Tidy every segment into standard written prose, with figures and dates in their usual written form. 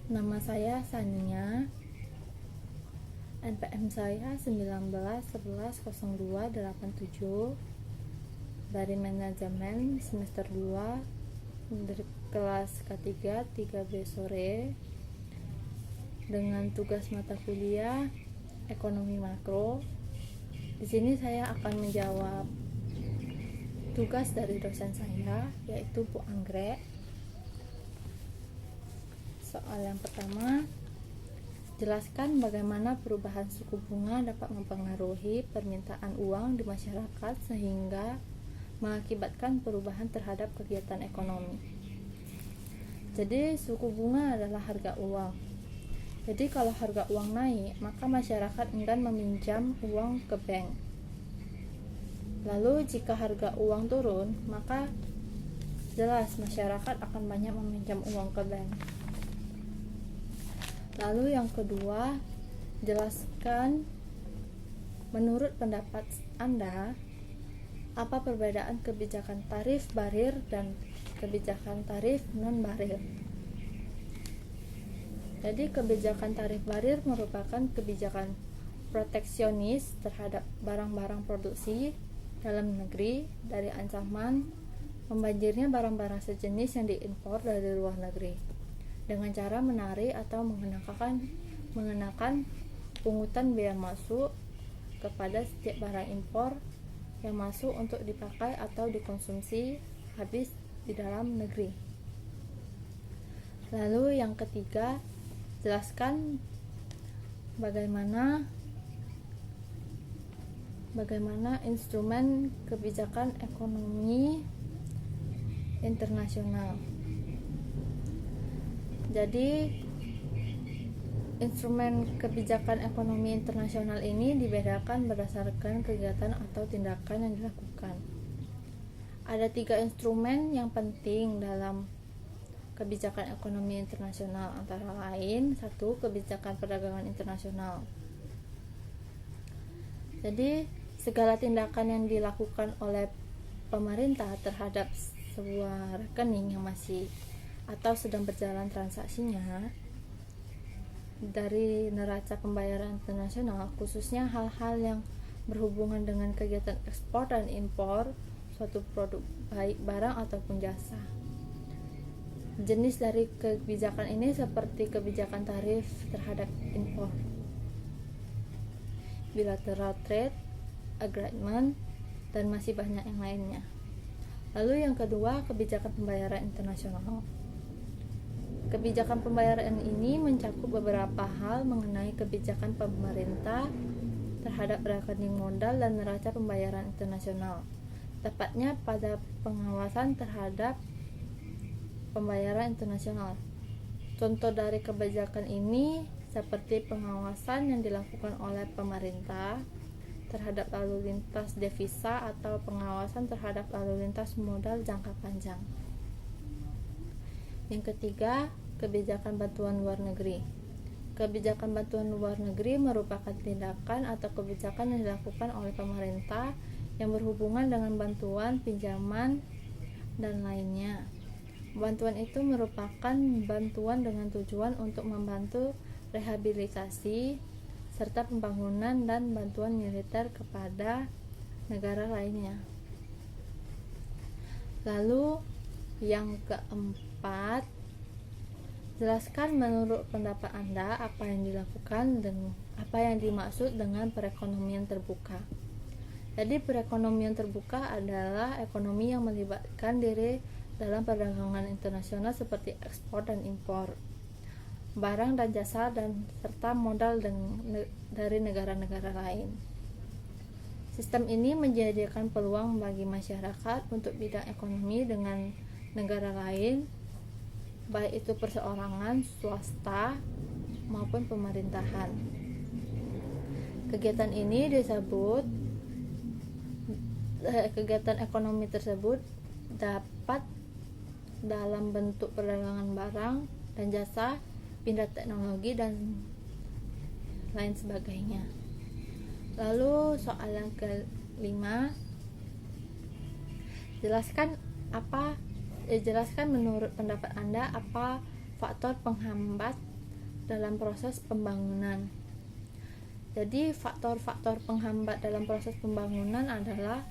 Nama saya Sania. NPM saya 19110287 dari manajemen semester 2 dari kelas K3 3B sore dengan tugas mata kuliah ekonomi makro. Di sini saya akan menjawab tugas dari dosen saya, yaitu Bu Anggrek. Soal yang pertama, jelaskan bagaimana perubahan suku bunga dapat mempengaruhi permintaan uang di masyarakat sehingga mengakibatkan perubahan terhadap kegiatan ekonomi. Jadi suku bunga adalah harga uang. Jadi kalau harga uang naik, maka masyarakat enggan meminjam uang ke bank. Lalu jika harga uang turun, maka jelas masyarakat akan banyak meminjam uang ke bank. Lalu yang kedua, jelaskan menurut pendapat Anda apa perbedaan kebijakan tarif barir dan kebijakan tarif non-barir. Jadi kebijakan tarif barir merupakan kebijakan proteksionis terhadap barang-barang produksi dalam negeri dari ancaman membanjirnya barang-barang sejenis yang diimpor dari luar negeri dengan cara menarik atau mengenakan pungutan bea masuk kepada setiap barang impor yang masuk untuk dipakai atau dikonsumsi habis di dalam negeri. Lalu yang ketiga, jelaskan bagaimana instrumen kebijakan ekonomi internasional. Jadi instrumen kebijakan ekonomi internasional ini dibedakan berdasarkan kegiatan atau tindakan yang dilakukan. Ada 3 instrumen yang penting dalam kebijakan ekonomi internasional, antara lain 1. Kebijakan perdagangan internasional. Jadi segala tindakan yang dilakukan oleh pemerintah terhadap sebuah rekening yang masih atau sedang berjalan transaksinya dari neraca pembayaran internasional, khususnya hal-hal yang berhubungan dengan kegiatan ekspor dan impor suatu produk, baik barang ataupun jasa. Jenis dari kebijakan ini seperti kebijakan tarif terhadap impor, bilateral trade agreement, dan masih banyak yang lainnya. Lalu yang kedua, kebijakan pembayaran internasional. Kebijakan pembayaran ini mencakup beberapa hal mengenai kebijakan pemerintah terhadap rekening modal dan neraca pembayaran internasional, tepatnya pada pengawasan terhadap pembayaran internasional. Contoh dari kebijakan ini seperti pengawasan yang dilakukan oleh pemerintah terhadap lalu lintas devisa atau pengawasan terhadap lalu lintas modal jangka panjang. Yang ketiga, kebijakan bantuan luar negeri. Kebijakan bantuan luar negeri merupakan tindakan atau kebijakan yang dilakukan oleh pemerintah yang berhubungan dengan bantuan, pinjaman, dan lainnya. Bantuan itu merupakan bantuan dengan tujuan untuk membantu rehabilitasi serta pembangunan dan bantuan militer kepada negara lainnya. Lalu yang keempat, jelaskan menurut pendapat Anda apa yang dilakukan dan apa yang dimaksud dengan perekonomian terbuka. Jadi perekonomian terbuka adalah ekonomi yang melibatkan diri dalam perdagangan internasional seperti ekspor dan impor barang dan jasa dan serta modal dari negara-negara lain. Sistem ini menjadikan peluang bagi masyarakat untuk bidang ekonomi dengan negara lain, baik itu perseorangan, swasta, maupun pemerintahan. Kegiatan ekonomi tersebut dapat dalam bentuk perdagangan barang dan jasa, pindah teknologi, dan lain sebagainya. Lalu soal yang kelima, jelaskan menurut pendapat Anda apa faktor penghambat dalam proses pembangunan. Jadi faktor-faktor penghambat dalam proses pembangunan adalah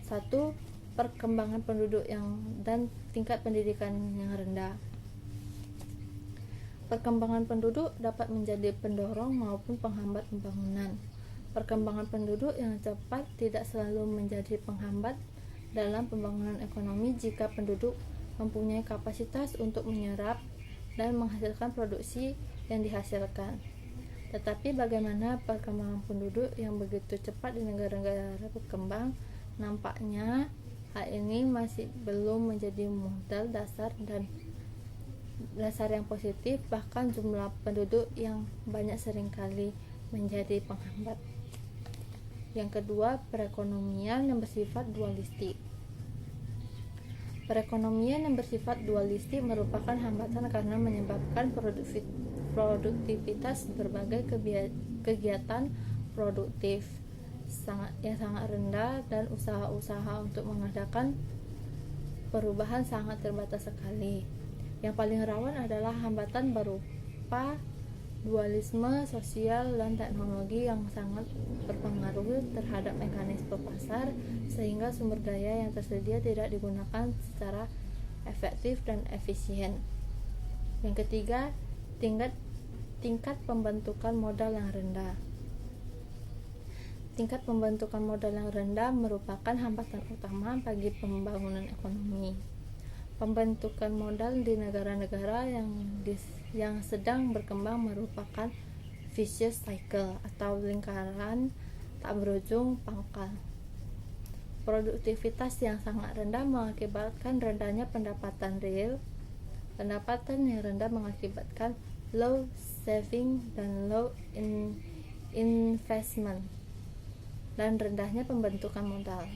satu, perkembangan penduduk dan tingkat pendidikan yang rendah. Perkembangan penduduk dapat menjadi pendorong maupun penghambat pembangunan. Perkembangan penduduk yang cepat tidak selalu menjadi penghambat dalam pembangunan ekonomi jika penduduk mempunyai kapasitas untuk menyerap dan menghasilkan produksi yang dihasilkan. Tetapi bagaimana perkembangan penduduk yang begitu cepat di negara-negara berkembang, nampaknya hal ini masih belum menjadi modal dasar yang positif, bahkan jumlah penduduk yang banyak seringkali menjadi penghambat. Yang kedua, perekonomian yang bersifat dualistik. Perekonomian yang bersifat dualistik merupakan hambatan karena menyebabkan produktivitas berbagai kegiatan produktif yang sangat rendah dan usaha-usaha untuk mengadakan perubahan sangat terbatas sekali. Yang paling rawan adalah hambatan berupa dualisme sosial dan teknologi yang sangat berpengaruh terhadap mekanisme pasar, sehingga sumber daya yang tersedia tidak digunakan secara efektif dan efisien. Yang ketiga, tingkat pembentukan modal yang rendah. Tingkat pembentukan modal yang rendah merupakan hambatan utama bagi pembangunan ekonomi. Pembentukan modal di negara-negara yang sedang berkembang merupakan vicious cycle atau lingkaran tak berujung pangkal. Produktivitas yang sangat rendah mengakibatkan rendahnya pendapatan real. Pendapatan yang rendah mengakibatkan low saving dan low investment dan rendahnya pembentukan modal.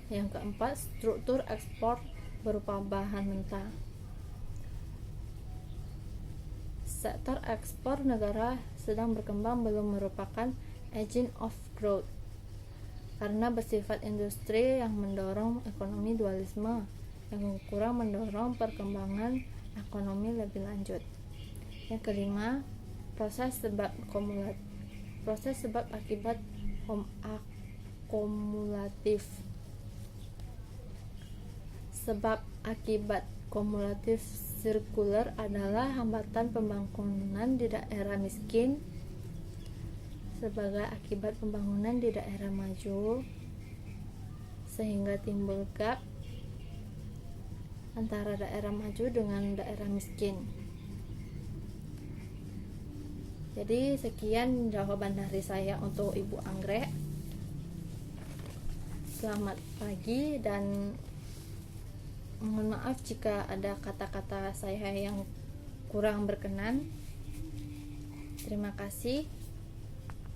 Yang keempat, struktur ekspor berupa bahan mentah. Sektor ekspor negara sedang berkembang belum merupakan agent of growth karena bersifat industri yang mendorong ekonomi dualisme, yang kurang mendorong perkembangan ekonomi lebih lanjut. Yang kelima, proses sebab akibat akumulatif. Sebab akibat kumulatif sirkuler adalah hambatan pembangunan di daerah miskin sebagai akibat pembangunan di daerah maju, sehingga timbul gap antara daerah maju dengan daerah miskin. Jadi sekian jawaban dari saya untuk Ibu Anggrek. Selamat pagi dan mohon maaf jika ada kata-kata saya yang kurang berkenan. Terima kasih.